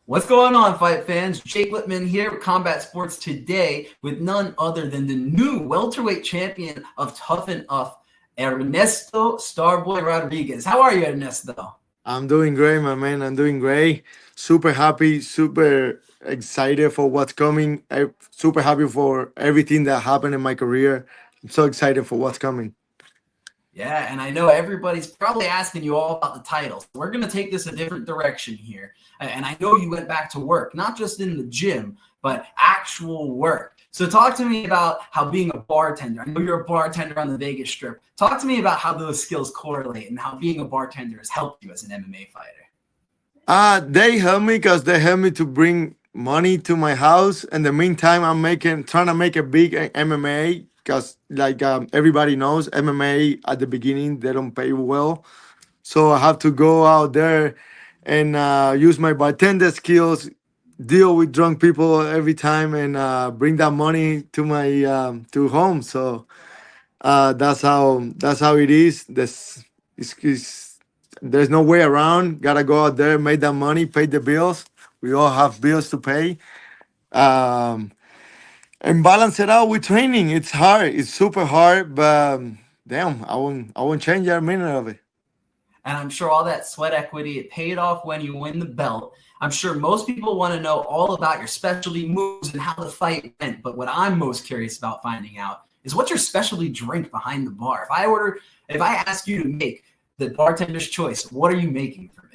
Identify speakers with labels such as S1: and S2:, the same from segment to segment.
S1: What's going on, fight fans? Jake Lippman here with Combat Sports today with none other than the new welterweight champion of Tuff-N-Uff, Ernesto Starboy Rodriguez. How are you, Ernesto?
S2: I'm doing great, my man. I'm doing great. Super happy, super excited for what's coming. Super happy for everything that happened in my career. I'm so excited for what's coming.
S1: Yeah, and I know everybody's probably asking you all about the titles. We're going to take this a different direction here. And I know you went back to work, not just in the gym, but actual work. So talk to me about how being a bartender, I know you're a bartender on the Vegas Strip. Talk to me about how those skills correlate and how being a bartender has helped you as an MMA fighter.
S2: They help me because they help me to bring money to my house. In the meantime, trying to make a big MMA because, everybody knows, MMA at the beginning they don't pay well. So I have to go out there and use my bartender skills, deal with drunk people every time, and bring that money to my to home. So that's how it is. There's no way around. Gotta go out there, make that money, pay the bills. We all have bills to pay. Um, and balance it out with training. It's hard. It's super hard, but damn, I won't change every minute of it.
S1: And I'm sure all that sweat equity, it paid off when you win the belt. I'm sure most people want to know all about your specialty moves and how the fight went. But what I'm most curious about finding out is what's your specialty drink behind the bar? If I ask you to make the bartender's choice, what are you making for me?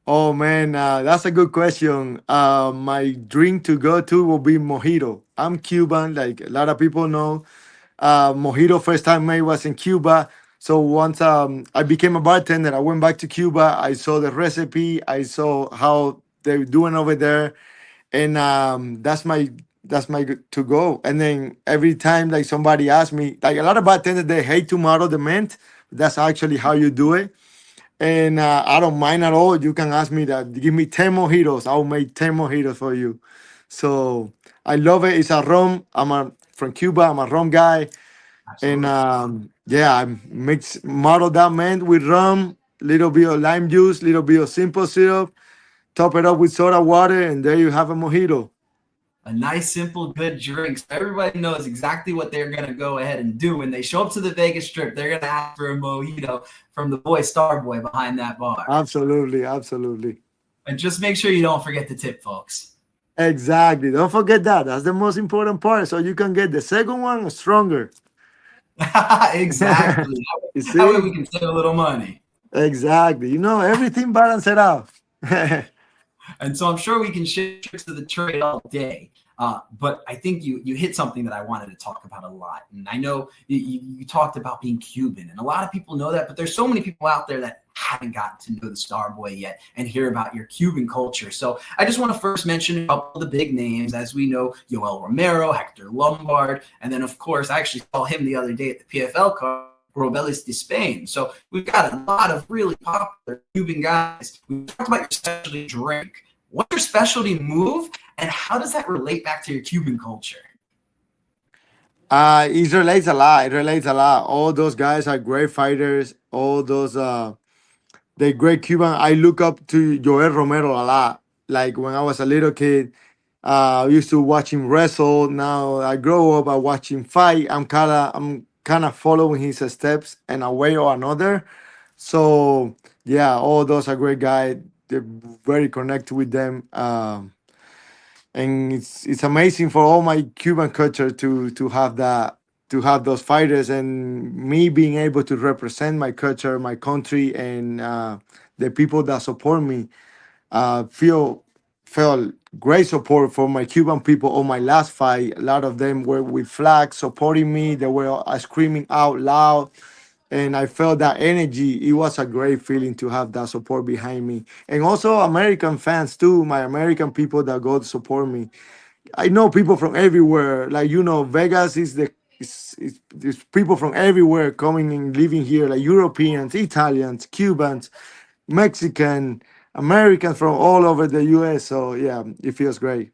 S2: Oh man, that's a good question. My drink to go to will be mojito. I'm Cuban, like a lot of people know. Mojito first time made was in Cuba. So once I became a bartender, I went back to Cuba. I saw the recipe. I saw how they're doing over there, and that's my to go. And then every time like somebody asks me, like a lot of bartenders, they hate to model the mint. That's actually how you do it, and I don't mind at all. You can ask me that. Give me 10 mojitos. I'll make 10 mojitos for you. So I love it. It's a rum. From Cuba. I'm a rum guy, and
S1: Absolutely.
S2: yeah, I mix model that man with rum, little bit of lime juice, little bit of simple syrup, top it up with soda water, and there you have a mojito.
S1: A nice, simple, good drink. So everybody knows exactly what they're going to go ahead and do. When they show up to the Vegas Strip, they're going to ask for a mojito from the boy Starboy behind that bar.
S2: Absolutely, absolutely.
S1: And just make sure you don't forget the tip, folks.
S2: Exactly. Don't forget that. That's the most important part. So you can get the second one stronger.
S1: Exactly.
S2: You
S1: That way we
S2: see?
S1: can save a little money.
S2: Exactly. Everything balance it out.
S1: And so I'm sure we can share tricks of the trade all day. But I think you hit something that I wanted to talk about a lot. And I know you talked about being Cuban, and a lot of people know that, but there's so many people out there that haven't gotten to know the Starboy yet and hear about your Cuban culture. So I just want to first mention a couple of the big names. As we know, Yoel Romero, Hector Lombard, and then, of course, I actually saw him the other day at the PFL card, Robelis de Spain. So we've got a lot of really popular Cuban guys. We talked about your specialty drink. What's your specialty move, and how does that relate back to your Cuban culture?
S2: It relates a lot. It relates a lot. All those guys are great fighters. All those the great Cuban. I look up to Joel Romero a lot. Like when I was a little kid, I used to watch him wrestle. Now I grow up, I watch him fight. I'm kind of following his steps in a way or another. So yeah, all those are great guys. They're very connected with them. And it's amazing for all my Cuban culture to have that, to have those fighters, and me being able to represent my culture, my country, and the people that support me. Feel felt great support for my Cuban people on my last fight. A lot of them were with flags supporting me. They were screaming out loud, and I felt that energy. It was a great feeling to have that support behind me, and also American fans too. My American people that go to support me. I know people from everywhere. Like Vegas is there's people from everywhere coming and living here. Like Europeans, Italians, Cubans, Mexican, Americans from all over the U.S. So yeah, it feels great.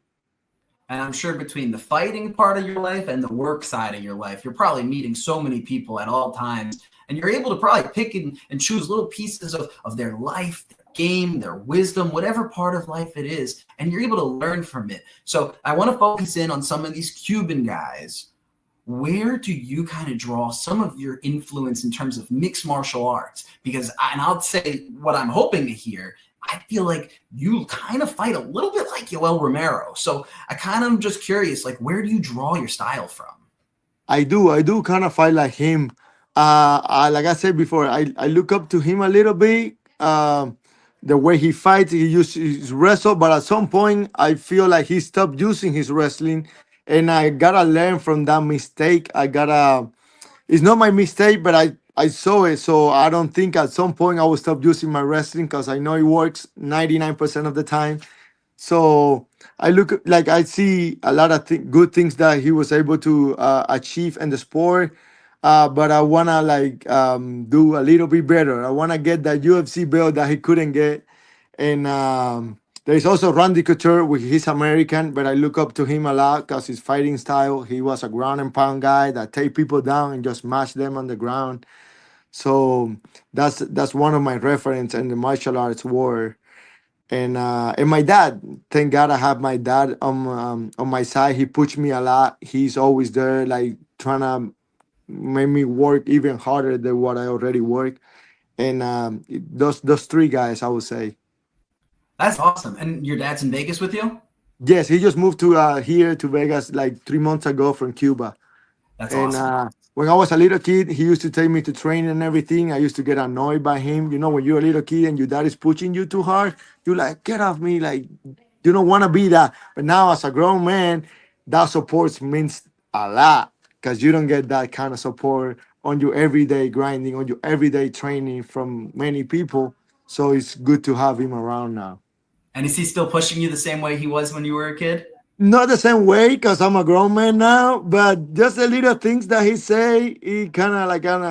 S1: And I'm sure between the fighting part of your life and the work side of your life, you're probably meeting so many people at all times. And you're able to probably pick and choose little pieces of their life, their game, their wisdom, whatever part of life it is, and you're able to learn from it. So I want to focus in on some of these Cuban guys. Where do you kind of draw some of your influence in terms of mixed martial arts? Because, and I'll say what I'm hoping to hear, I feel like you kind of fight a little bit like Yoel Romero. So I kind of am just curious, like, where do you draw your style from?
S2: I do kind of fight like him. Like I said before, I look up to him a little bit. The way he fights, he used his wrestle, but at some point, I feel like he stopped using his wrestling, and I gotta learn from that mistake. I gotta. It's not my mistake, but I saw it, so I don't think at some point I will stop using my wrestling because I know it works 99% of the time. So I look like I see a lot of good things that he was able to achieve in the sport. But I wanna like do a little bit better. I wanna get that UFC belt that he couldn't get. And there is also Randy Couture, which he's American, but I look up to him a lot because his fighting style. He was a ground and pound guy that take people down and just mash them on the ground. So that's one of my reference in the martial arts world. And my dad, thank God I have my dad on my side. He pushed me a lot. He's always there, like trying to make me work even harder than what I already work. And those three guys, I would say.
S1: That's awesome. And your dad's in Vegas with you?
S2: Yes, he just moved to here to Vegas like 3 months ago from Cuba.
S1: That's
S2: And
S1: awesome.
S2: when I was a little kid, he used to take me to train and everything. I used to get annoyed by him. You know, when you're a little kid and your dad is pushing you too hard, you're like, get off me. Like, you don't want to be that. But now, as a grown man, that support means a lot because you don't get that kind of support on your everyday grinding, on your everyday training from many people. So it's good to have him around now.
S1: And is he still pushing you the same way he was when you were a kid?
S2: Not the same way because I'm a grown man now, but just the little things that he say, he kind of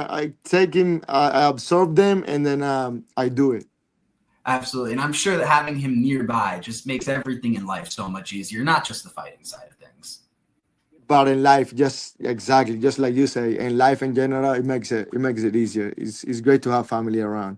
S2: I take him, I absorb them, and then I do it.
S1: Absolutely. And I'm sure that having him nearby just makes everything in life so much easier, not just the fighting side of things.
S2: But in life, just exactly, just like you say, in life in general, it makes it easier. It's great to have family around.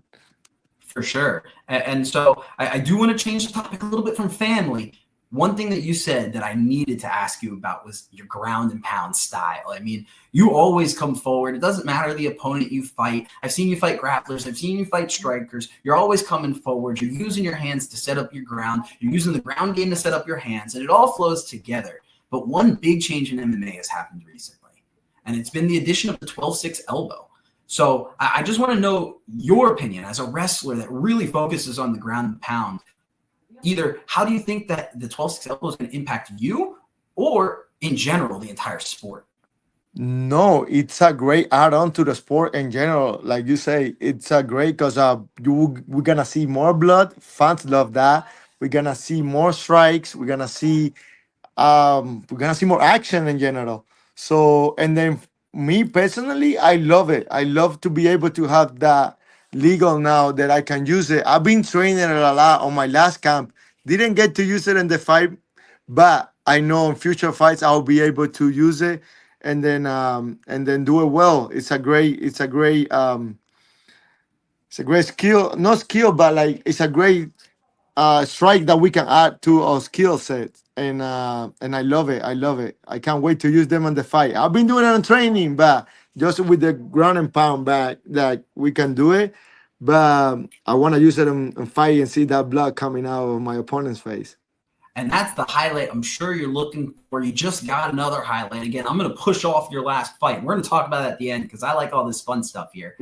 S1: For sure. And so I do want to change the topic a little bit from family. One thing that you said that I needed to ask you about was your ground and pound style. I mean, you always come forward. It doesn't matter the opponent you fight. I've seen you fight grapplers. I've seen you fight strikers. You're always coming forward. You're using your hands to set up your ground. You're using the ground game to set up your hands, and it all flows together. But one big change in MMA has happened recently, and it's been the addition of the 12-6 elbow. So I just want to know your opinion as a wrestler that really focuses on the ground and pound. Either how do you think that the 12-6 elbow is going to impact you or in general the entire sport?
S2: No, it's a great add-on to the sport in general. Like you say, it's a great because we're gonna see more blood. Fans love that. We're gonna see more strikes. We're gonna see more action in general. So and then me personally, I love it. I love to be able to have that legal now that I can use it. I've been training it a lot on my last camp. Didn't get to use it in the fight, but I know in future fights I'll be able to use it and then do it well. It's a great skill, not skill, but like it's a great strike that we can add to our skill sets. And I love it. I love it. I can't wait to use them on the fight. I've been doing it on training, but just with the ground and pound back that we can do it. But I want to use it in fight and see that blood coming out of my opponent's face.
S1: And that's the highlight I'm sure you're looking for. You just got another highlight. Again, I'm going to push off your last fight. We're going to talk about that at the end because I like all this fun stuff here.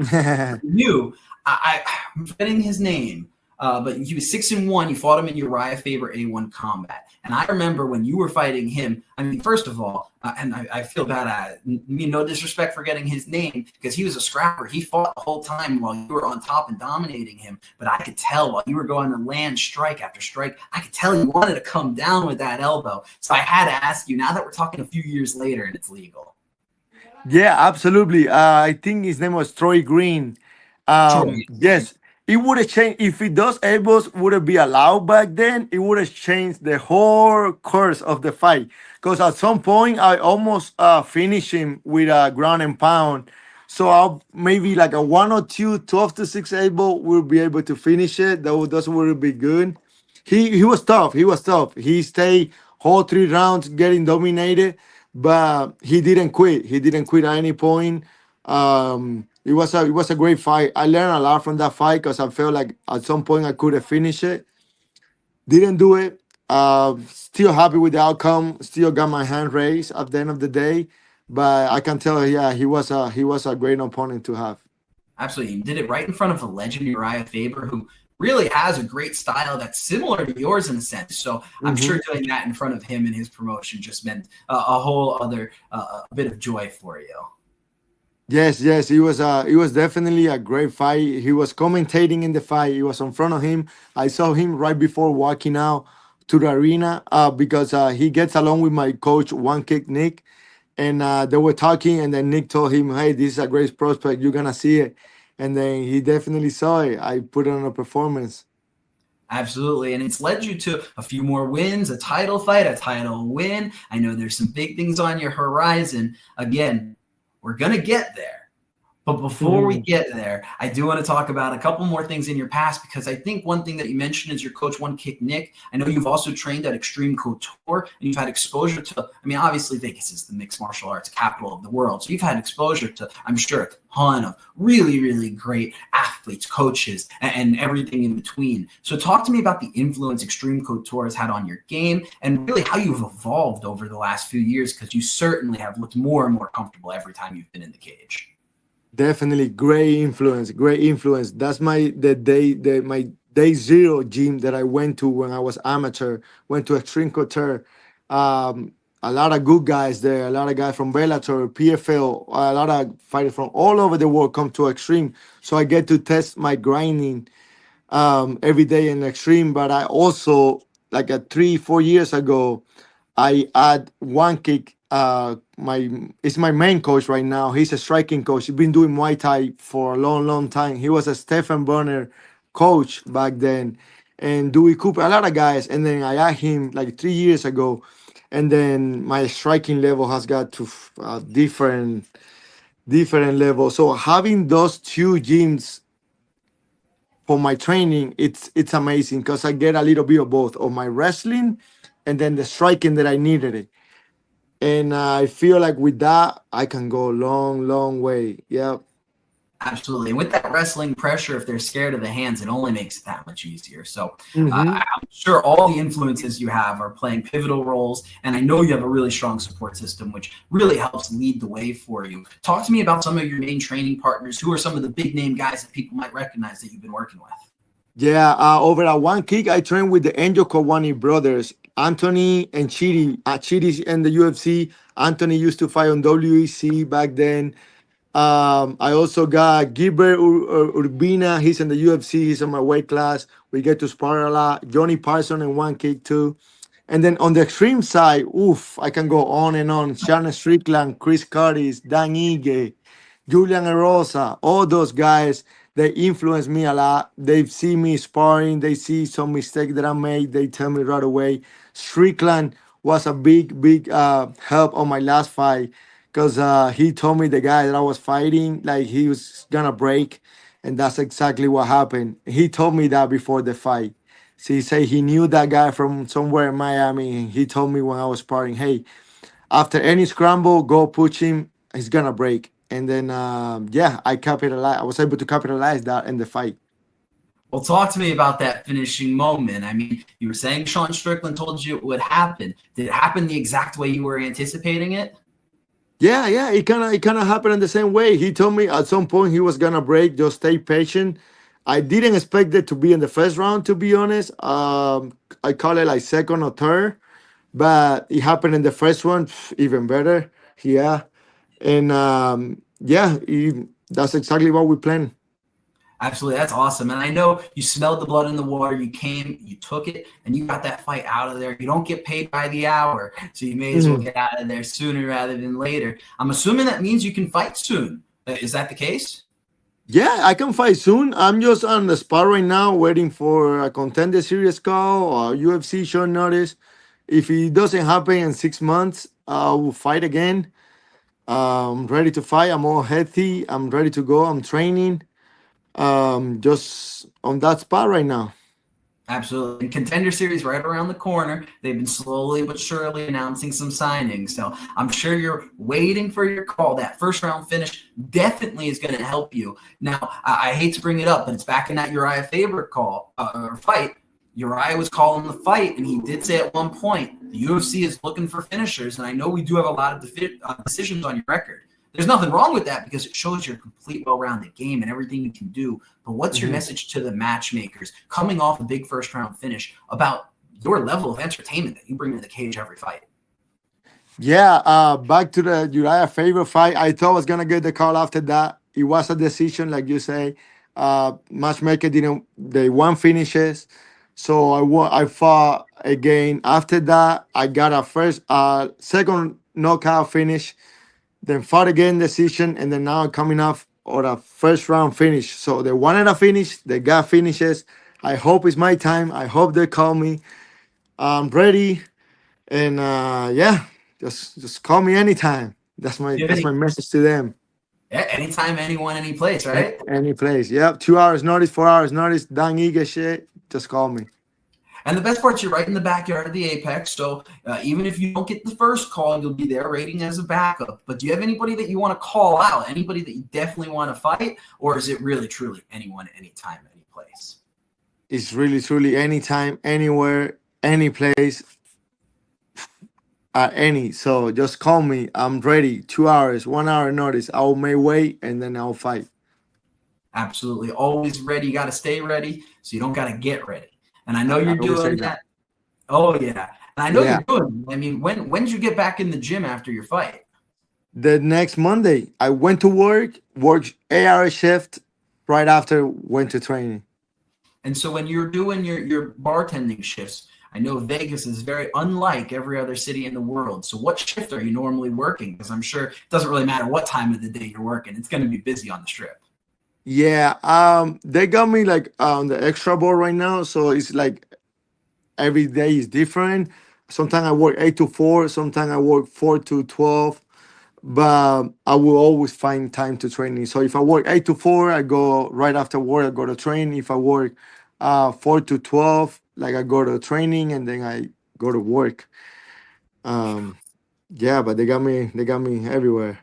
S1: I'm forgetting his name, but he was 6-1. You fought him in Uriah Faber A1 combat. And I remember when you were fighting him, I mean, first of all, and I feel bad, no disrespect for getting his name, because he was a scrapper. He fought the whole time while you were on top and dominating him. But I could tell while you were going to land strike after strike, I could tell you wanted to come down with that elbow. So I had to ask you, now that we're talking a few years later and it's legal.
S2: Yeah, absolutely. I think his name was Troy Green.
S1: Troy.
S2: Yes, it would have changed if those elbows would have been allowed back then. It would have changed the whole course of the fight. Because at some point, I almost finished him with a ground and pound. So I'll maybe like a one or two 12 to 6 able will be able to finish it. Those will be good. He was tough. He was tough. He stayed whole 3 rounds getting dominated, but he didn't quit. He didn't quit at any point. It was a great fight. I learned a lot from that fight because I felt like at some point I could have finished it. Didn't do it. Still happy with the outcome. Still got my hand raised at the end of the day. But I can tell, yeah, he was a great opponent to have.
S1: Absolutely. You did it right in front of a legend, Uriah Faber, who really has a great style that's similar to yours in a sense. So I'm
S2: Mm-hmm.
S1: sure doing that in front of him and his promotion just meant a whole other bit of joy for you.
S2: Yes, yes, it was definitely a great fight. He was commentating in the fight. He was in front of him. I saw him right before walking out to the arena because he gets along with my coach, One Kick Nick, and they were talking. And then Nick told him, "Hey, this is a great prospect. You're gonna see it." And then he definitely saw it. I put on a performance.
S1: Absolutely. And it's led you to a few more wins, a title fight, a title win. I know there's some big things on your horizon. Again, we're going to get there. But before we
S2: Mhm.
S1: get there, I do want to talk about a couple more things in your past, because I think one thing that you mentioned is your coach, One Kick Nick. I know you've also trained at Extreme Couture, and you've had exposure to, I mean, obviously Vegas is the mixed martial arts capital of the world. So you've had exposure to, I'm sure, a ton of really, really great athletes, coaches, and everything in between. So talk to me about the influence Extreme Couture has had on your game and really how you've evolved over the last few years, because you certainly have looked more and more comfortable every time you've been in the cage.
S2: Definitely great influence, great influence. That's my day zero gym that I went to when I was amateur. Went to Extreme Couture. A lot of good guys there. A lot of guys from Bellator, PFL. A lot of fighters from all over the world come to Extreme. So I get to test my grinding every day in Extreme. But I also, like 3 4 years ago, I add One Kick. My It's my main coach right now. He's a striking coach. He's been doing Muay Thai for a long, long time. He was a Stephen Burner coach back then, and Dewey Cooper, a lot of guys. And then I asked him like 3 years ago, and then my striking level has got to different level. So having those two gyms for my training, it's amazing because I get a little bit of both of my wrestling and then the striking that I needed. And I feel like with that, I can go a long, long way. Yeah.
S1: Absolutely. And with that wrestling pressure, if they're scared of the hands, it only makes it that much easier. So
S2: Mm-hmm.
S1: I'm sure all the influences you have are playing pivotal roles. And I know you have a really strong support system, which really helps lead the way for you. Talk to me about some of your main training partners. Who are some of the big name guys that people might recognize that you've been working with?
S2: Yeah. Over at One Kick, I trained with the Angel Kawani brothers, Anthony and Chidi. Chidi's in the UFC. Anthony used to fight on WEC back then. I also got Gilbert Urbina. He's in the UFC. He's in my weight class. We get to spar a lot. Johnny Parson and One Kick too. And then on the extreme side, oof, I can go on and on. Shannon Strickland, Chris Curtis, Dan Ige, Julian Erosa, all those guys, they influence me a lot. They see me sparring, they see some mistake that I made, they tell me right away. Strickland was a big, big help on my last fight because he told me the guy that I was fighting, like he was gonna break, and that's exactly what happened. He told me that before the fight. So he said he knew that guy from somewhere in Miami. And he told me when I was sparring, hey, after any scramble, go push him. He's gonna break. And then yeah, I capitalized. I was able to capitalize that in the fight.
S1: Well, talk to me about that finishing moment. I mean, you were saying Sean Strickland told you it would happen. Did it happen the exact way you were anticipating it?
S2: Yeah, yeah, it kind of happened in the same way. He told me at some point he was gonna break. Just stay patient. I didn't expect it to be in the first round, to be honest. I call it like second or third, but it happened in the first one, even better. Yeah, and yeah, that's exactly what we planned.
S1: Absolutely. That's awesome. And I know you smelled the blood in the water. You came, you took it, and you got that fight out of there. You don't get paid by the hour, so you may as well
S2: Mhm.
S1: get out of there sooner rather than later. I'm assuming that means you can fight soon. Is that the case?
S2: Yeah, I can fight soon. I'm just on the spot right now, waiting for a contender series call or UFC short notice. If it doesn't happen in 6 months, I will fight again. I'm ready to fight. I'm all healthy. I'm ready to go. I'm training. Just on that spot right now.
S1: Absolutely. And Contender Series right around the corner. They've been slowly but surely announcing some signings. So I'm sure you're waiting for your call. That first round finish definitely is going to help you. Now, I hate to bring it up, but it's back in that Uriah Faber call or fight. Uriah was calling the fight, and he did say at one point, the UFC is looking for finishers. And I know we do have a lot of decisions on your record. There's nothing wrong with that because it shows your complete, well-rounded game and everything you can do. But what's your message to the matchmakers coming off a big first-round finish about your level of entertainment that you bring to the cage every fight?
S2: Yeah, back to the Uriah Faber fight. I thought I was gonna get the call after that. It was a decision, like you say. Matchmaker didn't. They won finishes, so I fought again. After that, I got a second knockout finish. Then fought again decision, and then now coming off or a first round finish. So they wanted a finish. They got finishes. I hope it's my time. I hope they call me. I'm ready. And yeah, just call me anytime. That's my message to them.
S1: Yeah, anytime, anyone, any place, right?
S2: Any place. Yep. 2 hours notice, 4 hours notice. Dang eager shit. Just call me.
S1: And the best part, you're right in the backyard of the Apex. So even if you don't get the first call, you'll be there waiting as a backup. But do you have anybody that you want to call out? Anybody that you definitely want to fight? Or is it really, truly anyone, anytime, any place?
S2: It's really, truly anytime, anywhere, any place, any. So just call me. I'm ready. 2 hours, 1 hour notice. I'll make wait and then I'll fight.
S1: Absolutely. Always ready. You got to stay ready so you don't got to get ready. And I know
S2: I
S1: you're
S2: always say
S1: doing
S2: that.
S1: that. Oh, yeah. And I know
S2: Yeah.
S1: you're doing it. I mean, when did you get back in the gym after your fight?
S2: The next Monday, I went to worked 8 hour shift. Right after, went to training.
S1: And so when you're doing your bartending shifts, I know Vegas is very unlike every other city in the world. So what shift are you normally working? Because I'm sure it doesn't really matter what time of the day you're working. It's going to be busy on the strip.
S2: Yeah, they got me like on the extra board right now, so it's like every day is different. Sometimes I work 8 to 4, sometimes I work 4 to 12, but I will always find time to training. So if I work 8 to 4, I go right after work. I go to training. If I work 4 to 12, like I go to training and then I go to work. Um, yeah, but they got me everywhere.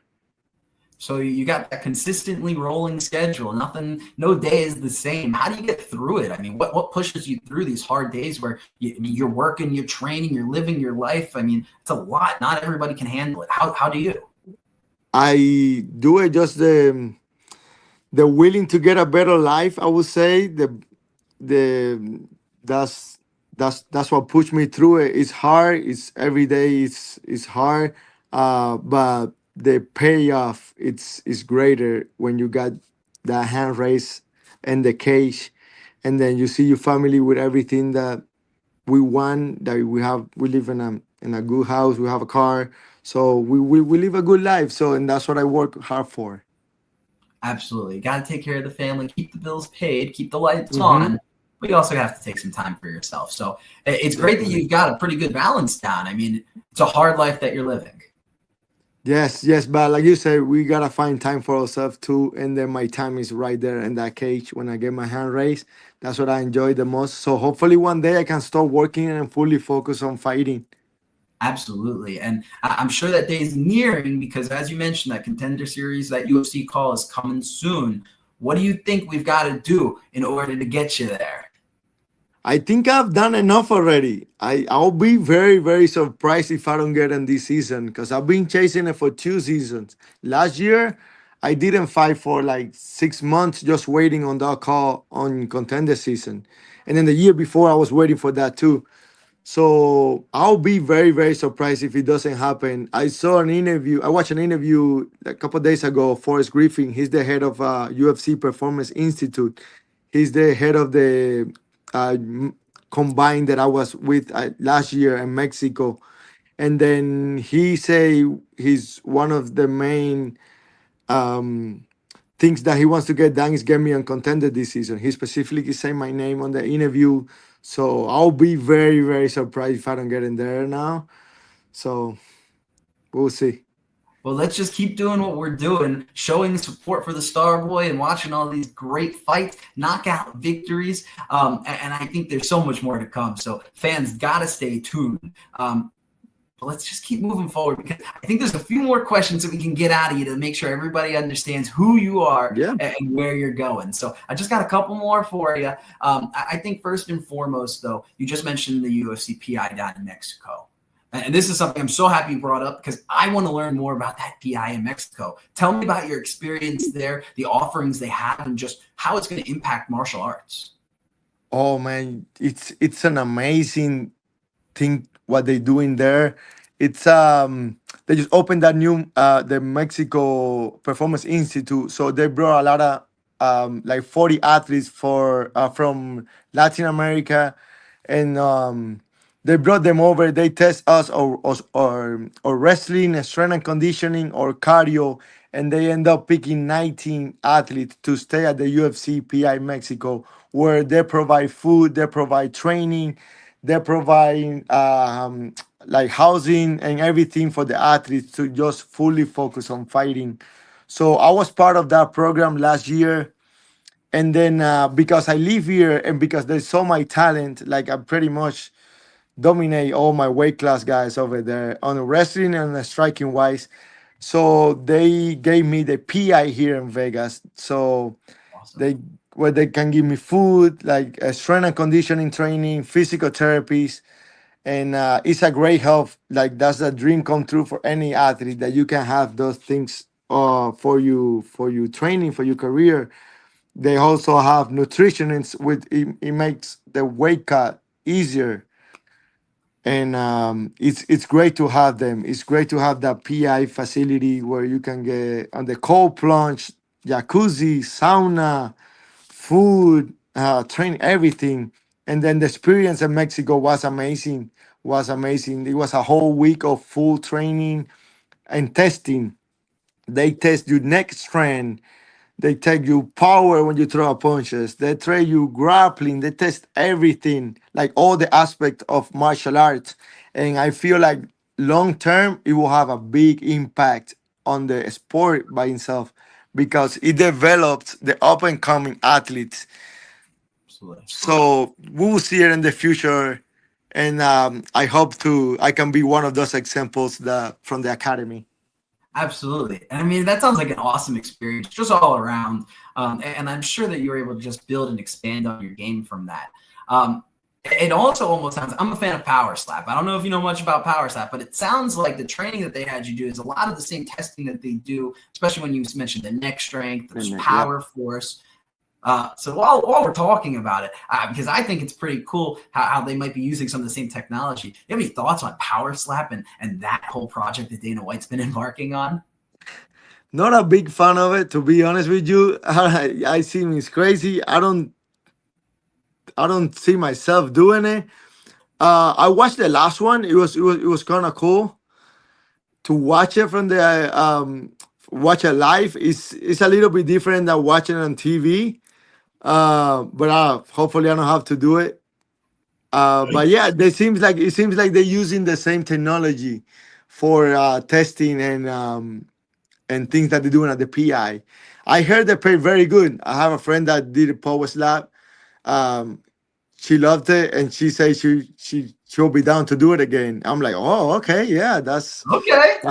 S1: So you got that consistently rolling schedule. Nothing, no day is the same. How do you get through it? I mean, what pushes you through these hard days where you're working, you're training, you're living your life? I mean, it's a lot. Not everybody can handle it. How do you?
S2: I do it just the willing to get a better life. I would say the that's that's what pushed me through it. It's hard. It's every day. It's hard. But the payoff it's greater when you got that hand race and the cage, and then you see your family with everything that we want. That we have. We live in a good house. We have a car. So we live a good life. So and that's what I work hard for.
S1: Absolutely. You got to take care of the family, keep the bills paid, keep the lights
S2: Mm-hmm.
S1: on. But you also have to take some time for yourself. So it's great that
S2: Definitely.
S1: you've got a pretty good balance down. I mean, it's a hard life that you're living.
S2: Yes, yes, but like you said, we gotta find time for ourselves too. And then my time is right there in that cage when I get my hand raised. That's what I enjoy the most. So hopefully one day I can start working and fully focus on fighting.
S1: Absolutely. And I'm sure that day is nearing because, as you mentioned, that contender series, that UFC call is coming soon. What do you think we've got to do in order to get you there?
S2: I think I've done enough already. I'll be very, very surprised if I don't get in this season because I've been chasing it for 2 seasons. Last year, I didn't fight for like 6 months, just waiting on that call on contender season. And then the year before, I was waiting for that too. So I'll be very, very surprised if it doesn't happen. I saw an interview. I watched an interview a couple of days ago. Forrest Griffin. He's the head of UFC Performance Institute. He's the head of the combine that I was with last year in Mexico. And then he say he's one of the main um, things that he wants to get done is get me on contender this season. He specifically said my name on the interview. So I'll be very, very surprised if I don't get in there now. So we'll see.
S1: Well, let's just keep doing what we're doing, showing support for the Starboy and watching all these great fights, knockout victories. And I think there's so much more to come. So fans got to stay tuned. But let's just keep moving forward, because I think there's a few more questions that we can get out of you to make sure everybody understands who you are and where you're going. So I just got a couple more for you. I think first and foremost, though, you just mentioned the UFC PI down in Mexico. And this is something I'm so happy you brought up, because I want to learn more about that PI in Mexico. Tell me about your experience there, the offerings they have, and just how it's going to impact martial arts.
S2: Oh man, it's an amazing thing what they doing there. It's they just opened that new the Mexico Performance Institute, so they brought a lot of like 40 athletes for from Latin America, and they brought them over. They test us or wrestling, strength and conditioning, or cardio, and they end up picking 19 athletes to stay at the UFC PI Mexico, where they provide food, they provide training, they provide like housing and everything for the athletes to just fully focus on fighting. So I was part of that program last year. And then because I live here and because they saw my talent, like I pretty much dominate all my weight class guys over there on the wrestling and the striking wise. So they gave me the PI here in Vegas. So
S1: Awesome.
S2: they where they can give me food, like strength and conditioning training, physical therapies, and it's a great help. Like that's a dream come true for any athlete that you can have those things for you training for your career. They also have nutritionists with it makes the weight cut easier, and it's great to have them. It's great to have that PI facility where you can get on the cold plunge, jacuzzi, sauna, food, train, everything. And then the experience in Mexico was amazing. Was amazing. It was a whole week of full training and testing. They test your neck strength. They take you power when you throw punches. They train you grappling. They test everything, like all the aspects of martial arts. And I feel like long term, it will have a big impact on the sport by itself because it develops the up and coming athletes.
S1: Absolutely.
S2: So we will see it in the future. And I hope I can be one of those examples that from the academy.
S1: Absolutely. And I mean, that sounds like an awesome experience just all around. And I'm sure that you were able to just build and expand on your game from that. It also almost sounds, I'm a fan of Power Slap. I don't know if you know much about Power Slap, but it sounds like the training that they had you do is a lot of the same testing that they do, especially when you mentioned the neck strength, the power force. So while we're talking about it, because I think it's pretty cool how they might be using some of the same technology. You have any thoughts on Power Slap and that whole project that Dana White's been embarking on?
S2: Not a big fan of it, to be honest with you. I see it's crazy. I don't see myself doing it. I watched the last one. It was kind of cool to watch it from the watch it live. It's a little bit different than watching it on TV. But hopefully I don't have to do it. But yeah, it seems like they're using the same technology for testing and things that they're doing at the PI. I heard they pay very good. I have a friend that did a Power Slap. She loved it, and she said she'll be down to do it again. I'm like, oh, okay, yeah, that's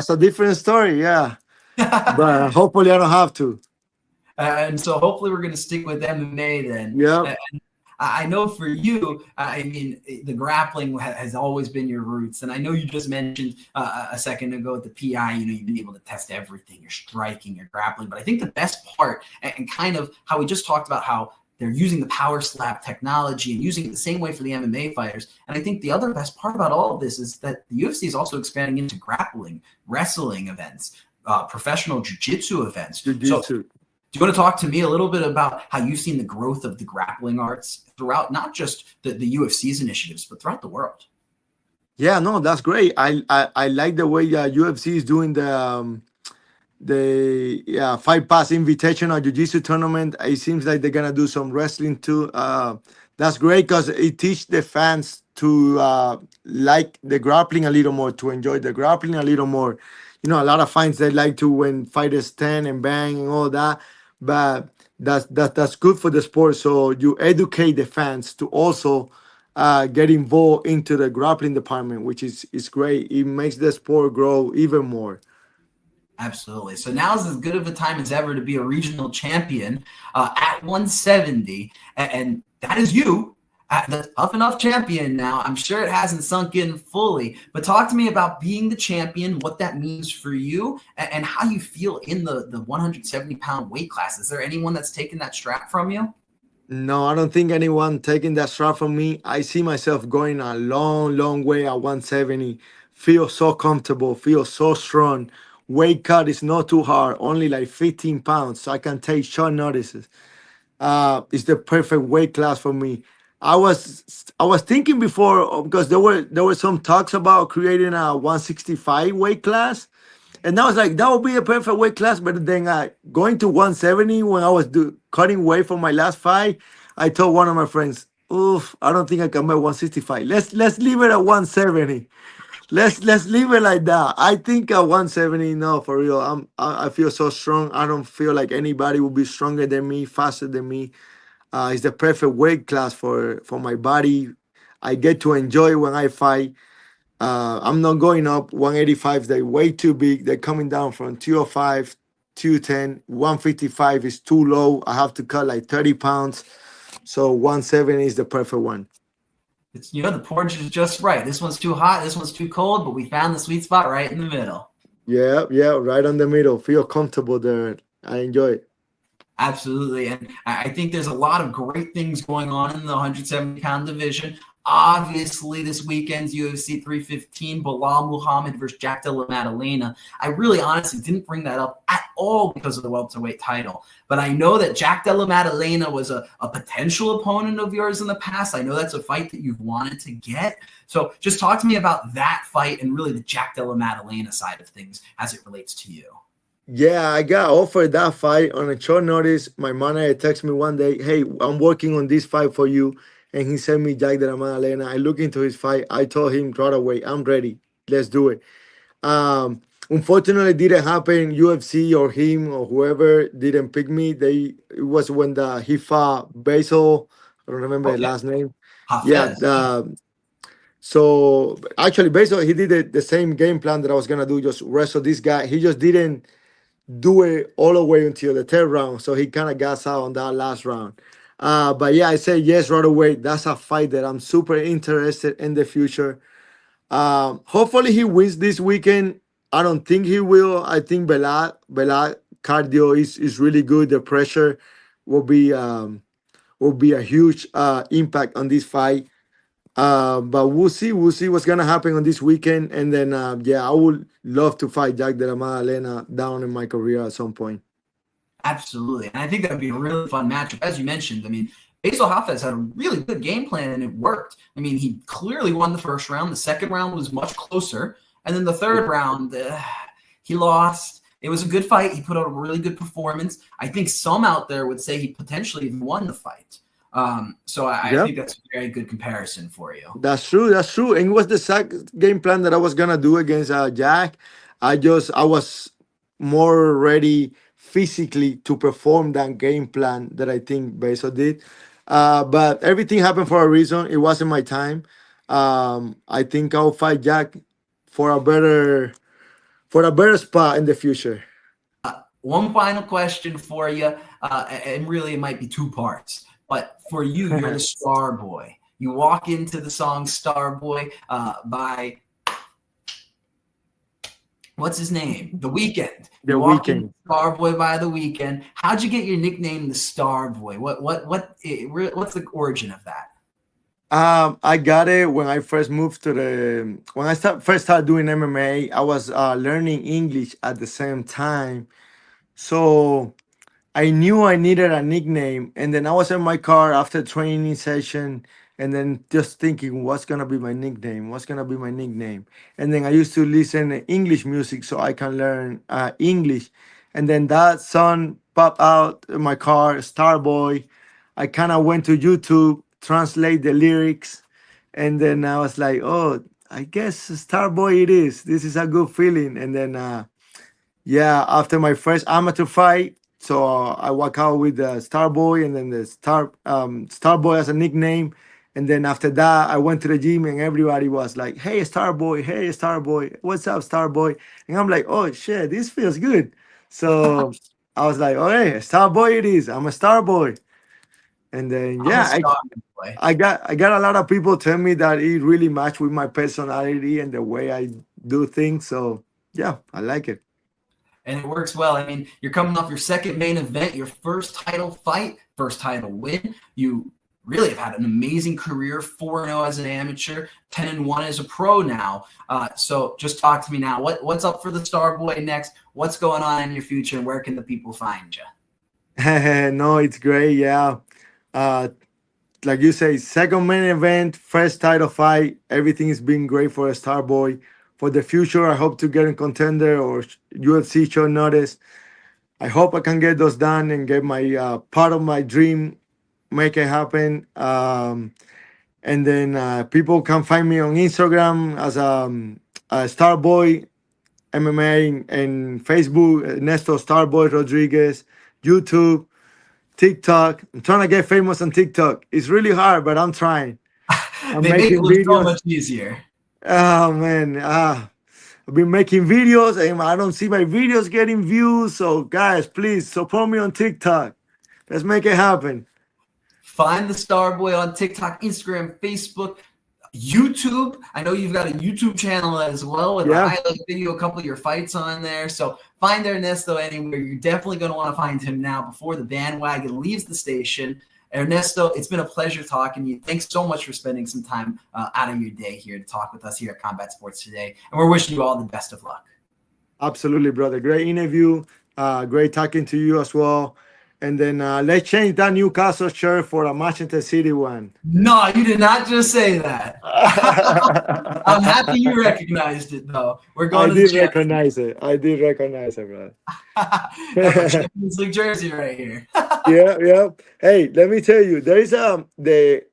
S2: a different story, yeah. But hopefully I don't have to.
S1: And so hopefully we're going to stick with MMA then.
S2: Yeah.
S1: I know for you, I mean, the grappling has always been your roots. And I know you just mentioned a second ago at the PI, you've been able to test everything, your striking, your grappling. But I think the best part, and kind of how we just talked about how they're using the Power Slap technology and using it the same way for the MMA fighters. And I think the other best part about all of this is that the UFC is also expanding into grappling, wrestling events, professional jiu-jitsu events.
S2: Jiu-jitsu.
S1: So, do you want to talk to me a little bit about how you've seen the growth of the grappling arts throughout not just the UFC's initiatives, but throughout the world?
S2: Yeah, no, that's great. I like the way UFC is doing the Fight Pass Invitational Jiu-Jitsu tournament. It seems like they're gonna do some wrestling too. That's great because it teaches the fans to like the grappling a little more, to enjoy the grappling a little more. a lot of fights they like to when fighters stand and bang and all that, but that's good for the sport. So you educate the fans to also get involved into the grappling department, which is great. It makes the sport grow even more.
S1: Absolutely. So now is as good of a time as ever to be a regional champion at 170, and that is you, at the Tuff-N-Uff champion. Now, I'm sure it hasn't sunk in fully, but talk to me about being the champion, what that means for you, and how you feel in the 170-pound weight class. Is there anyone that's taken that strap from you?
S2: No, I don't think anyone taking that shot from me. I see myself going a long, long way at 170. Feel so comfortable, feel so strong. Weight cut is not too hard, only like 15 pounds, so I can take short notices. It's the perfect weight class for me. I was thinking before because there were some talks about creating a 165 weight class, and I was like, that would be a perfect weight class. But then going to 170 when I was cutting weight for my last fight, I told one of my friends, "Oof, I don't think I can make 165. Let's leave it at 170. Let's leave it like that. I think at 170, no, for real. I feel so strong. I don't feel like anybody will be stronger than me, faster than me. It's the perfect weight class for my body. I get to enjoy when I fight. I'm not going up 185. They're way too big. They're coming down from 205, 210. 155 is too low. I have to cut like 30 pounds. So 170 is the perfect one.
S1: It's, the porridge is just right. This one's too hot, this one's too cold, but we found the sweet spot right in the middle.
S2: Yeah, yeah, right on the middle. Feel comfortable there. I enjoy it.
S1: Absolutely. And I think there's a lot of great things going on in the 170-pound division. Obviously, this weekend's UFC 315, Bilal Muhammad versus Jack Della Maddalena. I really honestly didn't bring that up at all because of the welterweight title. But I know that Jack Della Maddalena was a potential opponent of yours in the past. I know that's a fight that you've wanted to get. So just talk to me about that fight and really the Jack Della Maddalena side of things as it relates to you.
S2: Yeah, I got offered that fight on a short notice. My manager texted me one day, "Hey, I'm working on this fight for you." And he sent me Jack de la Maddalena. I looked into his fight. I told him right away, "I'm ready. Let's do it." Unfortunately, it didn't happen. UFC or him or whoever didn't pick me. It was when he fought Basil. I don't remember the
S1: Okay.
S2: last name. Yeah.
S1: Hafez.
S2: So actually, Basil, he did the same game plan that I was gonna do, just wrestle this guy. He just didn't do it all the way until the third round. So he kind of got out on that last round. But yeah, I said yes right away. That's a fight that I'm super interested in the future. Hopefully he wins this weekend. I don't think he will. I think Belal cardio is really good. The pressure will be a huge impact on this fight. But we'll see. We'll see what's gonna happen on this weekend. And then yeah, I would love to fight Jack de la Maddalena down in my career at some point.
S1: Absolutely. And I think that would be a really fun matchup. As you mentioned, I mean, Basil Hafez had a really good game plan and it worked. I mean, he clearly won the first round. The second round was much closer. And then the third round, he lost. It was a good fight. He put out a really good performance. I think some out there would say he potentially even won the fight. So I
S2: Yep.
S1: think that's a very good comparison for you.
S2: That's true. That's true. And it was the second game plan that I was gonna do against Jack. I was more ready physically to perform that game plan that I think Beso did. But everything happened for a reason. It wasn't my time. I think I'll fight Jack for a better spot in the future.
S1: One final question for you, and really it might be two parts. But for you, you're the Starboy. You walk into the song Starboy by, what's his name? The Weeknd.
S2: The
S1: You walk
S2: Weeknd.
S1: in Starboy by The Weeknd. How'd you get your nickname, the Starboy? What's the origin of that?
S2: I got it when I first moved to when I first started doing MMA. I was learning English at the same time, so I knew I needed a nickname. And then I was in my car after training session, and then just thinking, what's gonna be my nickname? What's gonna be my nickname? And then I used to listen to English music so I can learn English. And then that song popped out in my car, Starboy. I kind of went to YouTube, translate the lyrics, and then I was like, oh, I guess Starboy it is. This is a good feeling. And then Yeah, after my first amateur fight, so I walk out with the Starboy, and then the Starboy as a nickname. And then after that, I went to the gym, and everybody was like, "Hey, Starboy! Hey, Starboy! What's up, Starboy?" And I'm like, "Oh shit, this feels good." So I was like, "Oh hey, Starboy it is. I'm a Starboy." And then
S1: I'm a
S2: yeah,
S1: star boy.
S2: I got a lot of people tell me that it really matched with my personality and the way I do things. So yeah, I like it.
S1: And it works well. I mean, you're coming off your second main event, your first title fight, first title win. You really have had an amazing career, 4-0 as an amateur, 10-1 as a pro now. So just talk to me now. What's up for the Starboy next? What's going on in your future, and where can the people find you?
S2: No, it's great. Yeah. Uh, like you say, second main event, first title fight. Everything is being great for a Starboy. For the future, I hope to get in contender or UFC short notice. I hope I can get those done and get my part of my dream, make it happen. And then people can find me on Instagram as a Starboy MMA and Facebook, Ernesto Starboy Rodriguez, YouTube. TikTok. I'm trying to get famous on TikTok. It's really hard, but I'm trying. I'm
S1: They make it
S2: making
S1: look so
S2: videos.
S1: much easier.
S2: Oh man, I've been making videos and I don't see my videos getting views. So guys, please support me on TikTok. Let's make it happen.
S1: Find the Starboy on TikTok, Instagram, Facebook, YouTube. I know you've got a YouTube channel as well with a
S2: Yeah,
S1: highlight video, a couple of your fights on there. So find Ernesto anywhere. You're definitely going to want to find him now before the bandwagon leaves the station. Ernesto, it's been a pleasure talking to you. Thanks so much for spending some time out of your day here to talk with us here at Combat Sports Today. And we're wishing you all the best of luck.
S2: absolutely, brother. Great interview. Great talking to you as well. And then let's change that Newcastle shirt for a Manchester City one.
S1: No, you did not just say that. I'm happy you recognized it, though. We're
S2: I
S1: going to the
S2: did
S1: Champions
S2: recognize it. I did recognize it, brother.
S1: Got my Champions League jersey right here.
S2: Yeah, yeah. Hey, let me tell you, there is the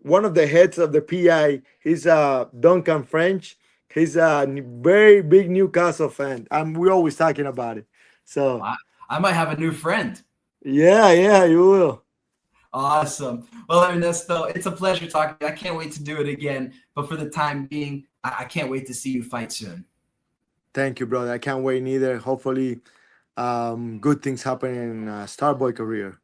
S2: one of the heads of the PI. He's Duncan French. He's a very big Newcastle fan, and we're always talking about it. So
S1: Wow. I might have a new friend.
S2: yeah, yeah, you will.
S1: Awesome. Well, Ernesto, it's a pleasure talking. I can't wait to do it again. But for the time being, I can't wait to see you fight soon.
S2: Thank you, brother. I can't wait neither. Hopefully, good things happen in Starboy career.